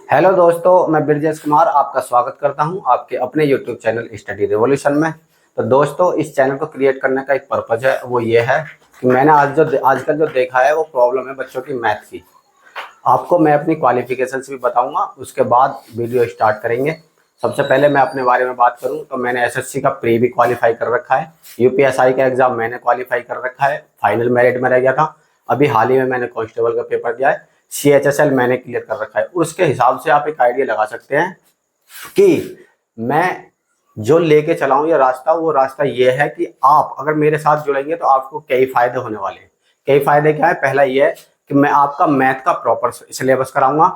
Hello दोस्तों, मैं ब्रजेश कुमार आपका स्वागत करता हूं आपके अपने यूट्यूब चैनल स्टडी रिवॉल्यूशन में। तो दोस्तों, इस चैनल को क्रिएट करने का एक पर्पज है, वो ये है कि मैंने आजकल जो देखा है वो प्रॉब्लम है बच्चों की मैथ की। आपको मैं अपनी क्वालिफिकेशंस भी बताऊंगा, उसके बाद वीडियो स्टार्ट करेंगे। सबसे पहले मैं अपने बारे में बात करूं तो मैंने एसएससी का प्री भी क्वालिफाई कर रखा है, यूपीएसआई का एग्जाम मैंने क्वालिफाई कर रखा है, फाइनल मेरिट में रह गया था। अभी हाल ही में मैंने कांस्टेबल का पेपर दिया है, सीएचएसएल मैंने क्लियर कर रखा है। उसके हिसाब से आप एक आइडिया लगा सकते हैं कि मैं जो लेके चला हूं ये रास्ता, वो रास्ता ये है कि आप अगर मेरे साथ जुड़ेंगे तो आपको कई फायदे होने वाले हैं। कई फायदे क्या है? पहला ये है कि मैं आपका मैथ का प्रॉपर सिलेबस कराऊंगा,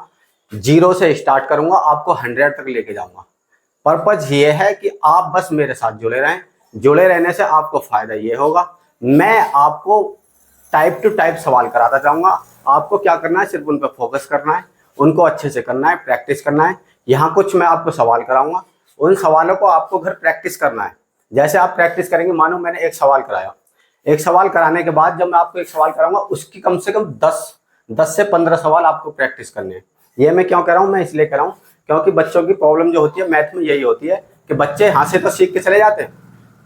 जीरो से स्टार्ट करूंगा, आपको 100 तक लेके जाऊंगा। पर्पज ये है कि आप बस मेरे साथ जुड़े रहें। जुड़े रहने से आपको फायदा ये होगा, मैं आपको टाइप टू टाइप सवाल कराता जाऊंगा। आपको क्या करना है? सिर्फ उन पर फोकस करना है, उनको अच्छे से करना है, प्रैक्टिस करना है। यहाँ कुछ मैं आपको सवाल कराऊंगा, उन सवालों को आपको घर प्रैक्टिस करना है। जैसे आप प्रैक्टिस करेंगे, मानो मैंने एक सवाल कराया, एक सवाल कराने के बाद जब मैं आपको एक सवाल कराऊंगा उसकी कम से कम 10 से 15 सवाल आपको प्रैक्टिस करने हैं। ये मैं क्यों कह रहा हूँ? मैं इसलिए कह रहा हूँ क्योंकि बच्चों की प्रॉब्लम जो होती है मैथ में यही होती है कि बच्चे यहाँ से तो सीख के चले जाते हैं,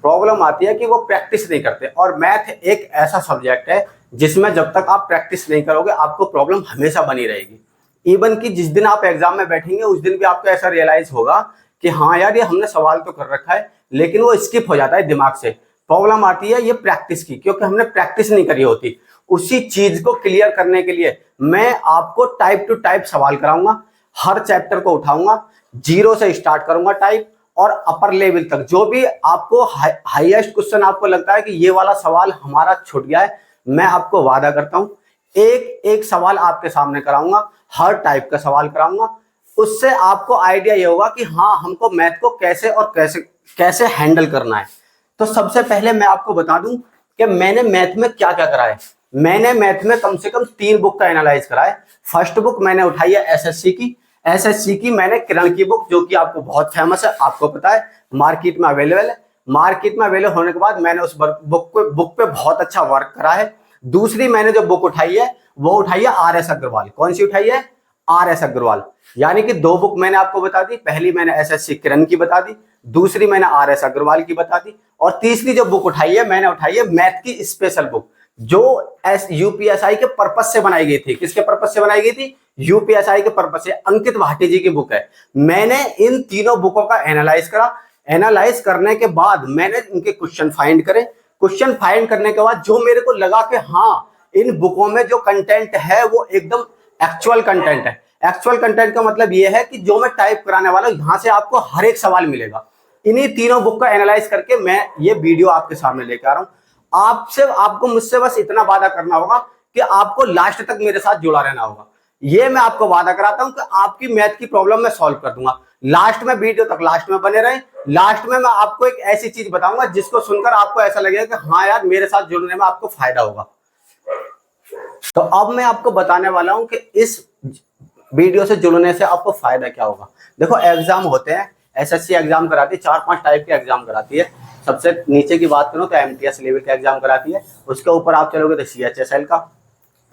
प्रॉब्लम आती है कि वो प्रैक्टिस नहीं करते। और मैथ एक ऐसा सब्जेक्ट है जिसमें जब तक आप प्रैक्टिस नहीं करोगे आपको प्रॉब्लम हमेशा बनी रहेगी। इवन कि जिस दिन आप एग्जाम में बैठेंगे उस दिन भी आपको ऐसा रियलाइज होगा कि हाँ यार, ये हमने सवाल तो कर रखा है, लेकिन वो स्किप हो जाता है दिमाग से। प्रॉब्लम आती है ये प्रैक्टिस की, क्योंकि हमने प्रैक्टिस नहीं करी होती। उसी चीज को क्लियर करने के लिए मैं आपको टाइप टू टाइप सवाल कराऊंगा, हर चैप्टर को उठाऊंगा, जीरो से स्टार्ट करूंगा टाइप, और अपर लेवल तक जो भी आपको हाईएस्ट क्वेश्चन आपको लगता है कि ये वाला सवाल हमारा छूट गया है, मैं आपको वादा करता हूं एक एक सवाल आपके सामने कराऊंगा, हर टाइप का सवाल कराऊंगा। उससे आपको आइडिया ये होगा कि हाँ, हमको मैथ को कैसे और कैसे कैसे हैंडल करना है। तो सबसे पहले मैं आपको बता दूं कि मैंने मैथ में क्या क्या करा है। मैंने मैथ में कम से कम 3 बुक का एनालाइज करा है। फर्स्ट बुक मैंने उठाई है एसएससी की मैंने किरण की बुक, जो कि आपको बहुत फेमस है, आपको पता है, मार्केट में अवेलेबल है। मार्केट में अवेलेबल होने के बाद मैंने उस बुक पे बहुत अच्छा वर्क करा है। दूसरी मैंने जो बुक उठाई है वो उठाई है आर एस अग्रवाल। कौन सी उठाई है? R S Agarwal. यानी कि 2 बुक मैंने आपको बता दी, पहली मैंने एसएससी किरण की बता दी, दूसरी मैंने आर एस अग्रवाल की बता दी, और तीसरी जो बुक उठाई है मैंने उठाई है मैथ की स्पेशल बुक, जो यूपीएसआई के पर्पज से बनाई गई थी। किसके पर्पज से बनाई गई थी? यूपीएसआई के पर्पज से। अंकित भाटी जी की बुक है। मैंने इन तीनों बुकों का एनालाइज करा। एनालाइज करने के बाद मैंने इनके क्वेश्चन फाइंड करे। क्वेश्चन फाइंड करने के बाद जो मेरे को लगा कि हाँ, इन बुकों में जो कंटेंट है वो एकदम एक्चुअल कंटेंट है। एक्चुअल कंटेंट का मतलब ये है कि जो मैं टाइप कराने वाला हूं यहां से आपको हर एक सवाल मिलेगा। इन्हीं तीनों बुक का एनालाइज करके मैं ये वीडियो आपके सामने लेकर आ रहा हूं। आपको मुझसे बस इतना वादा करना होगा कि आपको लास्ट तक मेरे साथ जुड़ा रहना होगा। ये मैं आपको वादा कराता हूं कि आपकी मैथ की प्रॉब्लम मैं सॉल्व कर दूंगा। लास्ट में वीडियो तक लास्ट में बने रहें। लास्ट में मैं आपको एक ऐसी चीज बताऊंगा जिसको सुनकर आपको ऐसा लगेगा कि हाँ यार, मेरे साथ जुड़ने में आपको फायदा होगा। तो अब मैं आपको बताने वाला हूं कि इस वीडियो से जुड़ने से आपको फायदा क्या होगा। देखो, एग्जाम होते हैं, एसएससी एग्जाम कराती है, 4-5 टाइप के एग्जाम कराती है। सबसे नीचे की बात करूं तो एमटीएस लेवल का एग्जाम कराती है। उसके ऊपर आप चलोगे तो सीएचएसएल का,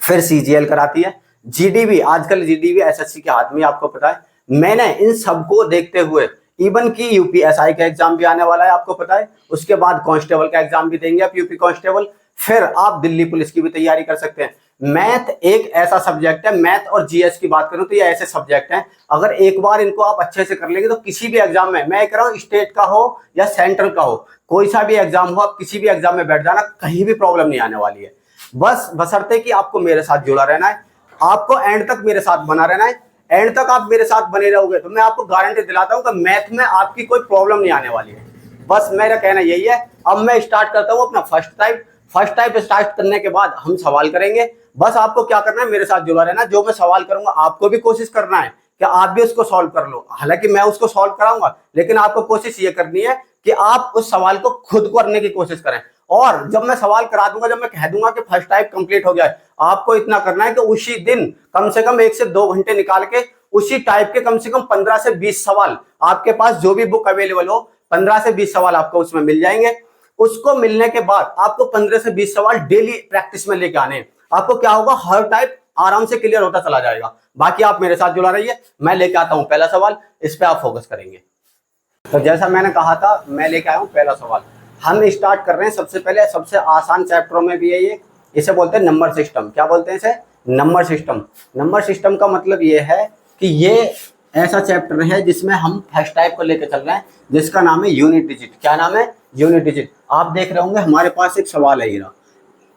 फिर सीजीएल कराती है, जीडीबी। आजकल जीडीबी एसएससी के हाथ में, आपको पता है। मैंने इन सबको देखते हुए, इवन की यूपीएसआई का एग्जाम भी आने वाला है, आपको पता है। उसके बाद कांस्टेबल का एग्जाम भी देंगे आप, यूपी कांस्टेबल। फिर आप दिल्ली पुलिस की भी तैयारी कर सकते हैं। मैथ एक ऐसा सब्जेक्ट है, मैथ और जीएस की बात करूं तो ये ऐसे सब्जेक्ट हैं, अगर एक बार इनको आप अच्छे से कर लेंगे तो किसी भी एग्जाम में, मैं कह रहा हूं स्टेट का हो या सेंट्रल का हो, कोई सा भी एग्जाम हो, आप किसी भी एग्जाम में बैठ जाना, कहीं भी प्रॉब्लम नहीं आने वाली है। बस बशर्ते कि आपको मेरे साथ जुड़ा रहना है, आपको एंड तक मेरे साथ बना रहना है। एंड तक आप मेरे साथ बने रहोगे तो मैं आपको गारंटी दिलाता हूं कि मैथ में आपकी कोई प्रॉब्लम नहीं आने वाली है। बस मेरा कहना यही है। अब मैं स्टार्ट करता हूं अपना फर्स्ट टाइप स्टार्ट करने के बाद हम सवाल करेंगे। बस आपको क्या करना है? मेरे साथ जुड़ा रहना। जो मैं सवाल करूंगा आपको भी कोशिश करना है कि आप भी उसको सॉल्व कर लो। हालांकि मैं उसको सॉल्व कराऊंगा, लेकिन आपको कोशिश ये करनी है कि आप उस सवाल को खुद करने की कोशिश करें। और जब मैं सवाल करा दूंगा, जब मैं कह दूंगा कि फर्स्ट टाइप कंप्लीट हो गया है, आपको इतना करना है कि उसी दिन कम से कम 1 से 2 घंटे निकाल के उसी टाइप के कम से कम 15 से 20 सवाल, आपके पास जो भी बुक अवेलेबल हो, 15 से 20 सवाल आपको उसमें मिल जाएंगे। उसको मिलने के बाद आपको 15 से 20 सवाल डेली प्रैक्टिस में लेके आने हैं। आपको क्या होगा? हर टाइप आराम से क्लियर होता चला जाएगा। बाकी आप मेरे साथ जुड़ा रहिए, मैं लेके आता हूँ पहला सवाल, इस पे आप फोकस करेंगे। तो जैसा मैंने कहा था, मैं लेके आया हूँ पहला सवाल। हम स्टार्ट कर रहे हैं सबसे पहले सबसे आसान चैप्टरों में भी है ये, इसे बोलते हैं नंबर सिस्टम। क्या बोलते हैं इसे? Number system. नंबर सिस्टम का मतलब ये है कि ये ऐसा चैप्टर है जिसमें हम फर्स्ट टाइप को लेकर चल रहे हैं, जिसका नाम है यूनिट डिजिट। क्या नाम है? Unit digit. आप देख रहे होंगे हमारे पास एक सवाल है,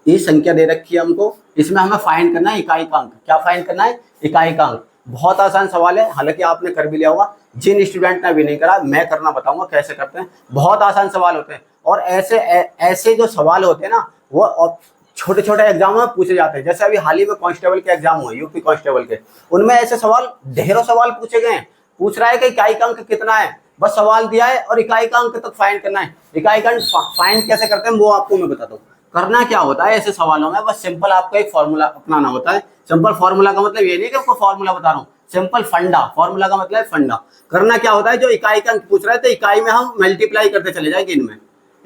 ये संख्या दे रखी है हमको, इसमें हमें फाइंड करना है इकाई का अंक। क्या फाइंड करना है? इकाई का अंक। बहुत आसान सवाल है, हालांकि आपने कर भी लिया होगा। जिन स्टूडेंट ने भी नहीं करा, मैं करना बताऊंगा कैसे करते हैं। बहुत आसान सवाल होते हैं, और ऐसे जो सवाल होते हैं ना, वो छोटे छोटे एग्जाम में पूछे जाते हैं। जैसे अभी हाल ही में कांस्टेबल के एग्जाम हुए, यूपी कांस्टेबल के, उनमें ऐसे सवाल, ढेरों सवाल पूछे गए हैं। पूछ रहा है कि इकाई का अंक कितना है, बस सवाल दिया है और इकाई का अंक तक फाइंड करना है। इकाई का अंक फाइंड कैसे करते हैं वो आपको मैं बताता हूँ। करना क्या होता है ऐसे सवालों में, बस सिंपल आपको एक फॉर्मूला अपनाना होता है। सिंपल फॉर्मूला का मतलब ये नहीं कि आपको फॉर्मूला बता रहा हूँ, सिंपल फंडा। फॉर्मूला का मतलब है फंडा। करना क्या होता है, जो इकाई का अंक पूछ रहा है तो इकाई में हम मल्टीप्लाई करते चले जाएंगे,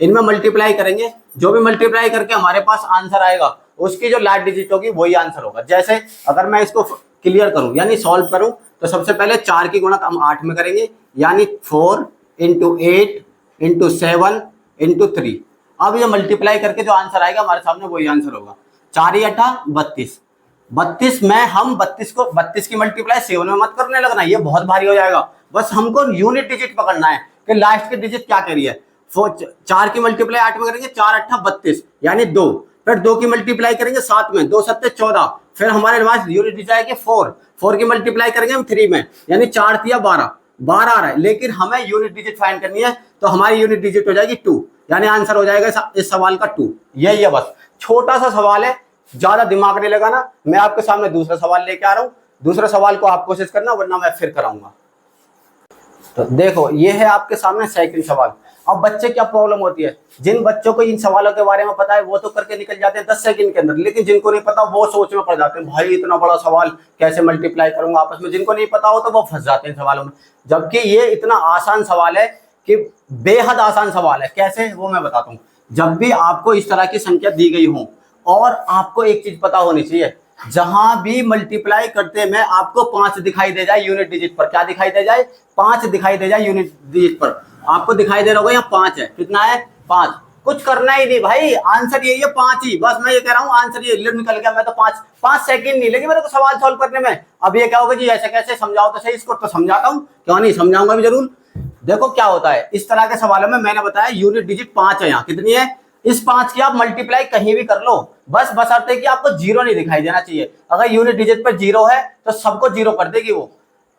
इनमें मल्टीप्लाई करेंगे। जो भी मल्टीप्लाई करके हमारे पास आंसर आएगा, उसकी जो लास्ट डिजिट होगी वही आंसर होगा। जैसे अगर मैं इसको क्लियर करूं यानी सॉल्व करूं, तो सबसे पहले 4 की गुणा हम 8 में करेंगे, यानी 4 × 8 × 7 × 3। अब ये मल्टीप्लाई करके जो आंसर आएगा हमारे सामने वही आंसर होगा। 4 × 8 = 32। 32 में हम 32 की मल्टीप्लाई 7 में मत करने लगना, ये बहुत भारी हो जाएगा। बस हमको यूनिट डिजिट पकड़ना है कि लास्ट की डिजिट क्या कह रही है। 4 की मल्टीप्लाई 8 में करेंगे, 4 × 8 = 32 यानी 2। फिर 2 की मल्टीप्लाई करेंगे 7 में, 2 × 7 = 14। फिर हमारे पास यूनिट डिजिट आएगी 4 की मल्टीप्लाई करेंगे हम 3 में, यानी 4 × 3 = 12 आ रहा है। लेकिन हमें यूनिट डिजिट फाइंड करनी है, तो हमारी यूनिट डिजिट हो जाएगी 2, यानी आंसर हो जाएगा इस सवाल का 2। यही है, बस छोटा सा सवाल है, ज्यादा दिमाग नहीं लगाना। मैं आपके सामने दूसरा सवाल लेके आ रहा हूँ, दूसरा सवाल को आप कोशिश करना, वरना मैं फिर कराऊंगा। तो देखो, ये है आपके सामने सेकंड सवाल। अब बच्चे क्या प्रॉब्लम होती है, जिन बच्चों को इन सवालों के बारे में पता है वो तो करके निकल जाते हैं 10 सेकंड के अंदर, लेकिन जिनको नहीं पता वो सोच में पड़ जाते हैं, भाई इतना बड़ा सवाल कैसे मल्टीप्लाई करूंगा आपस में। जिनको नहीं पता हो तो वो फंस जाते हैं सवालों में, जबकि ये इतना आसान सवाल है कि बेहद आसान सवाल है। कैसे, वो मैं बताता हूँ। जब भी आपको इस तरह की संख्या दी गई हो, और आपको एक चीज पता होनी चाहिए, जहां भी मल्टीप्लाई करते में आपको 5 दिखाई दे जाए यूनिट डिजिट पर, क्या दिखाई दे जाए? 5 दिखाई दे जाए यूनिट डिजिट पर। आपको दिखाई दे रहा होगा यहाँ 5 है, कितना है? 5। कुछ करना ही नहीं भाई, आंसर यही है 5 ही। बस मैं ये कह रहा हूँ, आंसर ये निकल गया। मैं तो 5 सेकंड नहीं लगे मेरे को सवाल सॉल्व करने में। अब ये क्या होगा जी, ऐसे कैसे समझाओ तो सही इसको। तो समझाता हूँ, क्यों नहीं, समझाऊंगा भी जरूर। देखो क्या होता है इस तरह के सवालों में, मैंने बताया यूनिट डिजिट 5 है। यहाँ कितनी है? इस 5 की आप मल्टीप्लाई कहीं भी कर लो, बस बशर्ते कि आपको 0 नहीं दिखाई देना चाहिए। अगर यूनिट डिजिट पर 0 है तो सबको 0 कर देगी वो।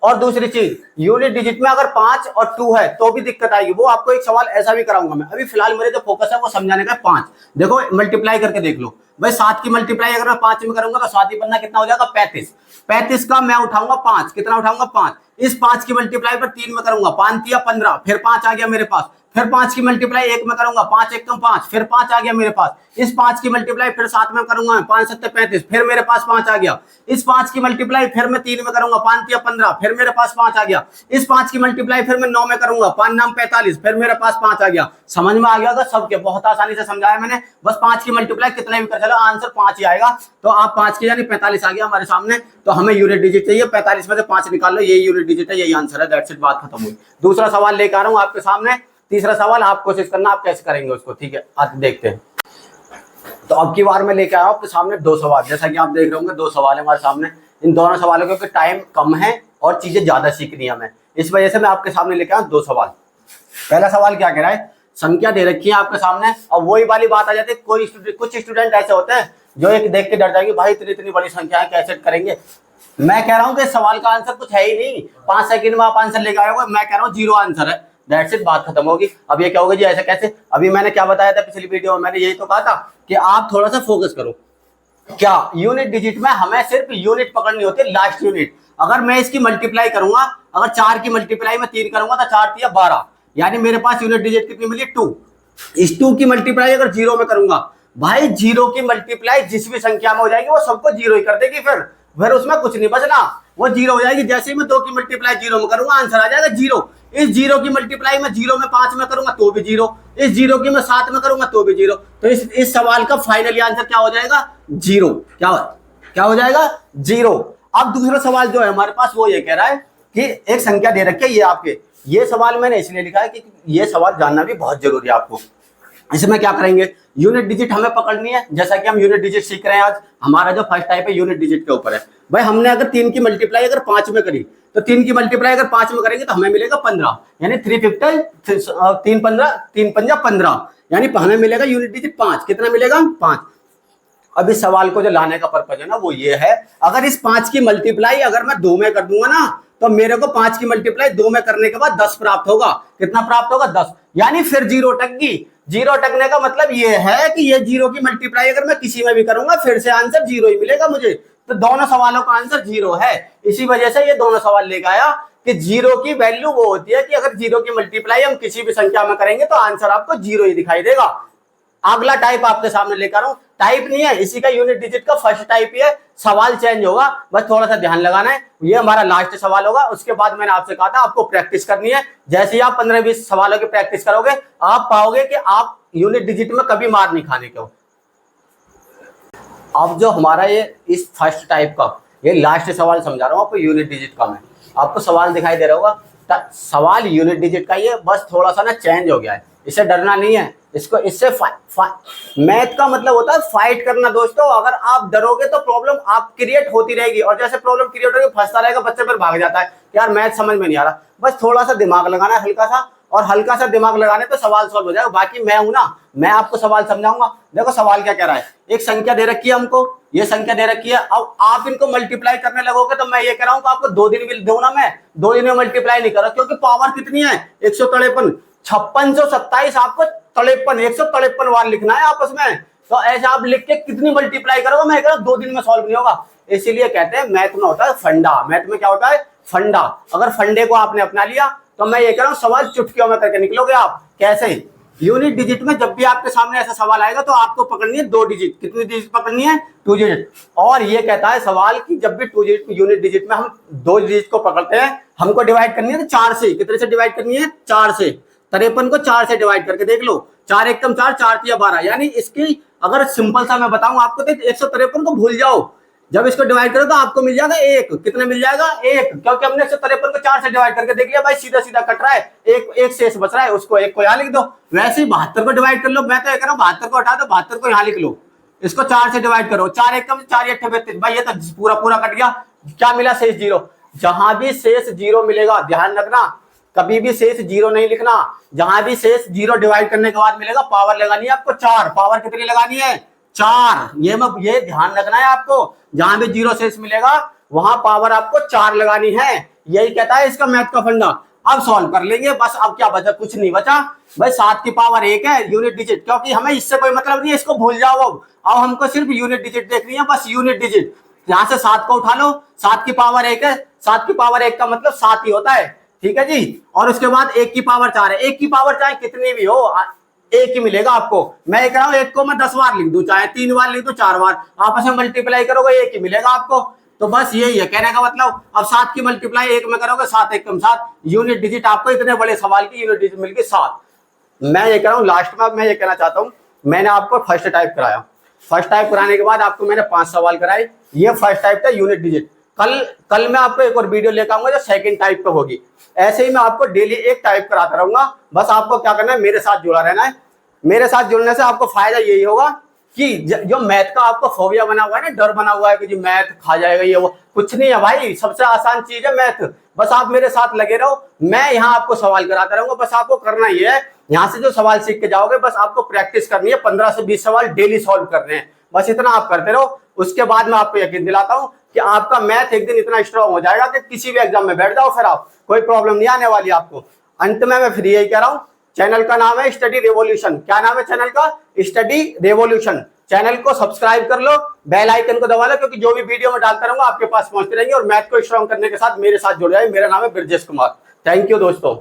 और दूसरी चीज, यूनिट डिजिट में अगर 5 और 2 है तो भी दिक्कत आएगी। वो आपको एक सवाल ऐसा भी कराऊंगा मैं। अभी फिलहाल मेरे जो फोकस है वो समझाने का 5। देखो मल्टीप्लाई करके देख लो भाई, 7 की मल्टीप्लाई अगर मैं 5 में करूंगा तो 7 ही बनना कितना हो जाएगा? 35। 35 का मैं उठाऊंगा 5, कितना उठाऊंगा? 5। इस 5 की मल्टीप्लाई पर 3 में करूंगा, 5 × 15, फिर 5 आ गया मेरे पास। फिर 5 की मल्टीप्लाई 1 में करूंगा, 5 × 1 = 5, फिर 5 आ गया मेरे पास। इस 5 की मल्टीप्लाई फिर 7 में करूंगा, 5 × 7 = 35, फिर मेरे पास 5 आ गया। इस 5 की मल्टीप्लाई फिर मैं 3 में करूंगा, 5 × 3 = 15, फिर मेरे पास 5 आ गया। इस 5 की मल्टीप्लाई फिर मैं 9 में करूंगा, 5 × 9 = 45, फिर मेरे पास 5 आ गया। समझ में आ गया होगा सबके, बहुत आसानी से समझाया मैंने। बस 5 की मल्टीप्लाई कितने भी कर चलो, आंसर 5 ही आएगा। तो आप 5 की यानी 45 आ गया हमारे सामने। तो हमें यूनिट डिजिट चाहिए, 45 में से 5 निकाल लो, यही यूनिट डिजिट है, यही आंसर है। दैट्स इट, बात खत्म हुई। दूसरा सवाल लेकर आ रहा हूं आपके सामने। तीसरा सवाल आप कोशिश करना आप कैसे करेंगे उसको, ठीक है? आज देखते हैं। तो अब की बार मैं लेके आया हूं आपके सामने 2 सवाल। जैसा कि आप देख रहे होंगे 2 सवाल है हमारे सामने। इन दोनों सवालों के टाइम कम है और चीजें ज्यादा सीखनी है हमें, इस वजह से मैं आपके सामने लेके आया 2 सवाल। पहला सवाल क्या कह रहा है, संख्या दे रखी है आपके सामने। अब वही वाली बात आ जाती है, कुछ स्टूडेंट ऐसे होते हैं जो एक देख के डर जाएंगे, भाई इतनी बड़ी संख्या है कैसे करेंगे। मैं कह रहा हूं कि सवाल का आंसर कुछ है ही नहीं, 5 सेकंड में आप आंसर लेकर आए हो। मैं कह रहा हूँ 0 आंसर है। दैट्स इट, बात खत्म होगी। अब ये क्या होगा जी, ऐसे कैसे? अभी मैंने क्या बताया था पिछली वीडियो में, मैंने यही तो कहा था कि आप थोड़ा सा फोकस करो। क्या यूनिट डिजिट में हमें सिर्फ यूनिट पकड़नी होती है, लास्ट यूनिट। अगर मैं इसकी मल्टीप्लाई करूंगा, अगर 4 की मल्टीप्लाई में 3 करूंगा तो 4 × 3 = 12, यानी मेरे पास यूनिट डिजिट कितनी मिली? 2। इस 2 की मल्टीप्लाई अगर 0 में करूंगा, भाई 0 की मल्टीप्लाई जिस भी संख्या में हो जाएगी वो सबको 0 ही कर देगी। फिर उसमें कुछ नहीं बचना, वो 0 हो जाएगी। जैसे ही मैं 2 की मल्टीप्लाई 0 में करूंगा, आंसर आ जाएगा 0। इस 0 की मल्टीप्लाई में 0 में 5 में करूंगा तो भी 0, इस 0 की मैं 7 में करूंगा तो भी 0। तो इस सवाल का फाइनली आंसर क्या हो जाएगा? 0। क्या क्या हो जाएगा 0। अब दूसरा सवाल जो है हमारे पास वो ये कह रहा है कि एक संख्या दे रखी है ये आपके, ये सवाल मैंने इसलिए लिखा है कि ये सवाल जानना भी बहुत जरूरी है आपको। इसमें क्या करेंगे, यूनिट डिजिट हमें पकड़नी है, जैसा कि हम यूनिट डिजिट सीख रहे हैं। आज हमारा जो फर्स्ट टाइप है यूनिट डिजिट के ऊपर है। भाई हमने अगर 3 की मल्टीप्लाई अगर 5 में करी, तो 3 की मल्टीप्लाई अगर 5 में करेंगे तो हमें मिलेगा 15, यानी 350 3 पंजा 15, यानी हमें मिलेगा यूनिट डिजिट 5। कितना मिलेगा 5। अब इस सवाल को जो लाने का पर्पज है ना वो ये है, अगर इस 5 की मल्टीप्लाई अगर मैं 2 में कर दूंगा ना, तो मेरे को 5 की मल्टीप्लाई 2 में करने के बाद 10 प्राप्त होगा। कितना प्राप्त होगा 10, यानी फिर 0 टकेगी। 0 टकने का मतलब ये है कि ये 0 की मल्टीप्लाई अगर मैं किसी में भी करूंगा फिर से आंसर 0 ही मिलेगा मुझे। तो दोनों सवालों का आंसर 0 है। इसी वजह से ये दोनों सवाल लेकर आया कि 0 की वैल्यू वो होती है कि अगर 0 की मल्टीप्लाई हम किसी भी संख्या में करेंगे तो आंसर आपको 0 ही दिखाई देगा। अगला टाइप आपके सामने लेकर आऊं, टाइप नहीं है, इसी का यूनिट डिजिट का फर्स्ट टाइप ही है। सवाल चेंज होगा, बस थोड़ा सा ध्यान लगाना है। ये हमारा लास्ट सवाल होगा, उसके बाद मैंने आपसे कहा था आपको प्रैक्टिस करनी है। जैसे ही आप 15-20 सवालों की प्रैक्टिस करोगे आप पाओगे कि आप यूनिट डिजिट में कभी मार नहीं खाने को। अब जो हमारा ये इस फर्स्ट टाइप का ये लास्ट सवाल समझा रहा हूं आपको, यूनिट डिजिट का। मैं आपको सवाल दिखाई दे रहा होगा, सवाल यूनिट डिजिट का ये बस थोड़ा सा ना चेंज हो गया है, इससे डरना नहीं है। इसको इससे मैथ का मतलब होता है फाइट करना दोस्तों। अगर आप डरोगे तो प्रॉब्लम आप क्रिएट होती रहेगी, और जैसे प्रॉब्लम क्रिएट होगी फंसता रहेगा बच्चे, फिर भाग जाता है यार मैथ समझ में नहीं आ रहा। बस थोड़ा सा दिमाग लगाना है हल्का सा, और हल्का सा दिमाग लगाने पे सवाल सॉल्व हो जाएगा। बाकी मैं हूं ना, मैं आपको सवाल समझाऊंगा। देखो सवाल क्या कह रहा है, एक संख्या दे रखी है हमको, ये संख्या दे रखी है। अब आप इनको मल्टीप्लाई करने लगोगे तो मैं ये कह रहा हूं कि आपको 2 दिन भी दूं ना, मैं 2 दिन में मल्टीप्लाई नहीं कर रहा, क्योंकि पावर कितनी है 153, 5627 आपको 153 बार लिखना है आपस में। तो ऐसे आप लिख के कितनी मल्टीप्लाई करोगे, मैं कह रहा हूं 2 दिन में सॉल्व नहीं होगा। इसीलिए कहते हैं मैथ में होता है फंडा। मैथ में क्या होता है फंडा। अगर फंडे को आपने अपना लिया तो मैं ये कह रहा हूं सवाल चुटकियों में करके निकलोगे आप। कैसे, यूनिट डिजिट में जब भी आपके सामने ऐसा सवाल आएगा तो आपको पकड़नी है 2 डिजिट। कितनी डिजिट पकड़नी है 2 डिजिट। और ये कहता है सवाल कि जब भी 2 डिजिट यूनिट डिजिट में हम 2 डिजिट को पकड़ते हैं, हमको डिवाइड करनी है तो 4 से। कितने से डिवाइड करनी है 4 से। 53 को 4 से डिवाइड करके देख लो, 4 एकम 4, 4 तिया 12, यानी इसकी अगर सिंपल सा मैं बताऊं आपको तो 153 को भूल जाओ। जब इसको डिवाइड करो तो आपको मिल जाएगा 1। कितना मिल जाएगा 1, क्योंकि हमने 153 को 4 से डिवाइड करके देख लिया भाई, सीधा सीधा कट रहा है, एक शेष बच रहा है, उसको 1 को यहाँ लिख दो। वैसे ही 72 को डिवाइड कर लो। मैं तो ये कह रहा हूं 72 को हटा दो, 72 को यहाँ लिख लो, इसको 4 से डिवाइड करो, 4 एकम 4 38 भाई, ये तो पूरा पूरा कट गया। क्या मिला शेष 0। जहां भी शेष 0 मिलेगा ध्यान रखना, कभी भी शेष 0 नहीं लिखना। जहां भी शेष 0 डिवाइड करने के बाद मिलेगा पावर लगानी है आपको 4। पावर कितनी लगानी है 4। ये ध्यान रखना है आपको, जहां भी 0 शेष मिलेगा वहां पावर आपको 4 लगानी है। यही कहता है इसका मैथ का फंडा। अब सॉल्व कर लेंगे बस। अब क्या बचा, कुछ नहीं बचा भाई। 7 की पावर 1 है यूनिट डिजिट, क्योंकि हमें इससे कोई मतलब नहीं है, इसको भूल जाओ। अब हमको सिर्फ यूनिट डिजिट देखनी है, बस यूनिट डिजिट। यहां से 7 को उठा लो, 7 की पावर 1 है, 7 की पावर 1 का मतलब 7 ही होता है, ठीक है जी। और उसके बाद 1 की पावर 4 है। 1 की पावर चाहे कितनी भी हो 1 ही मिलेगा आपको। मैं ये कह रहा हूं 1 को मैं 10 बार लिख दूं, चाहे 3 बार लिख दूं, 4 बार, आपस में मल्टीप्लाई करोगे 1 ही मिलेगा आपको। तो बस यही है कहने का मतलब। अब 7 की मल्टीप्लाई 1 में करोगे, 7 एकम 7, यूनिट डिजिट आपको इतने बड़े सवाल की यूनिट डिजिट मिल गई 7। मैं ये कह रहा हूं लास्ट में मैं ये कहना चाहता हूं, मैंने आपको फर्स्ट टाइप कराया। फर्स्ट टाइप कराने के बाद आपको मैंने 5 सवाल कराए। ये फर्स्ट टाइप था यूनिट डिजिट। कल मैं आपको एक और वीडियो लेकर आऊंगा जो सेकंड टाइप पे होगी। ऐसे ही मैं आपको डेली एक टाइप कराता रहूंगा। बस आपको क्या करना है, मेरे साथ जुड़ा रहना है। मेरे साथ जुड़ने से आपको फायदा यही होगा कि जो मैथ का आपको फोबिया बना हुआ है ना, डर बना हुआ है कि जी मैथ खा जाएगा ये वो, कुछ नहीं है भाई। सबसे आसान चीज है मैथ। बस आप मेरे साथ लगे रहो, मैं यहाँ आपको सवाल कराता रहूंगा। बस आपको करना ही है, यहाँ से जो सवाल सीख के जाओगे बस आपको प्रैक्टिस करनी है। 15 से 20 सवाल डेली सॉल्व करने हैं, बस इतना आप करते रहो। उसके बाद मैं आपको यकीन दिलाता हूँ कि आपका मैथ एक दिन इतना स्ट्रांग हो जाएगा कि किसी भी एग्जाम में बैठ जाओ, फिर आप कोई प्रॉब्लम नहीं आने वाली आपको। अंत में मैं फिर यही कह रहा हूँ, चैनल का नाम है स्टडी रेवोल्यूशन। क्या नाम है चैनल का? Study revolution. चैनल को सब्सक्राइब कर लो, बेल आइकन को दबा लो, क्योंकि जो भी वीडियो में डालता रहूंगा आपके पास पहुंचते रहेंगे। और मैथ को स्ट्रांग करने के साथ मेरे साथ जुड़ जाए। मेरा नाम है ब्रजेश कुमार। थैंक यू दोस्तों।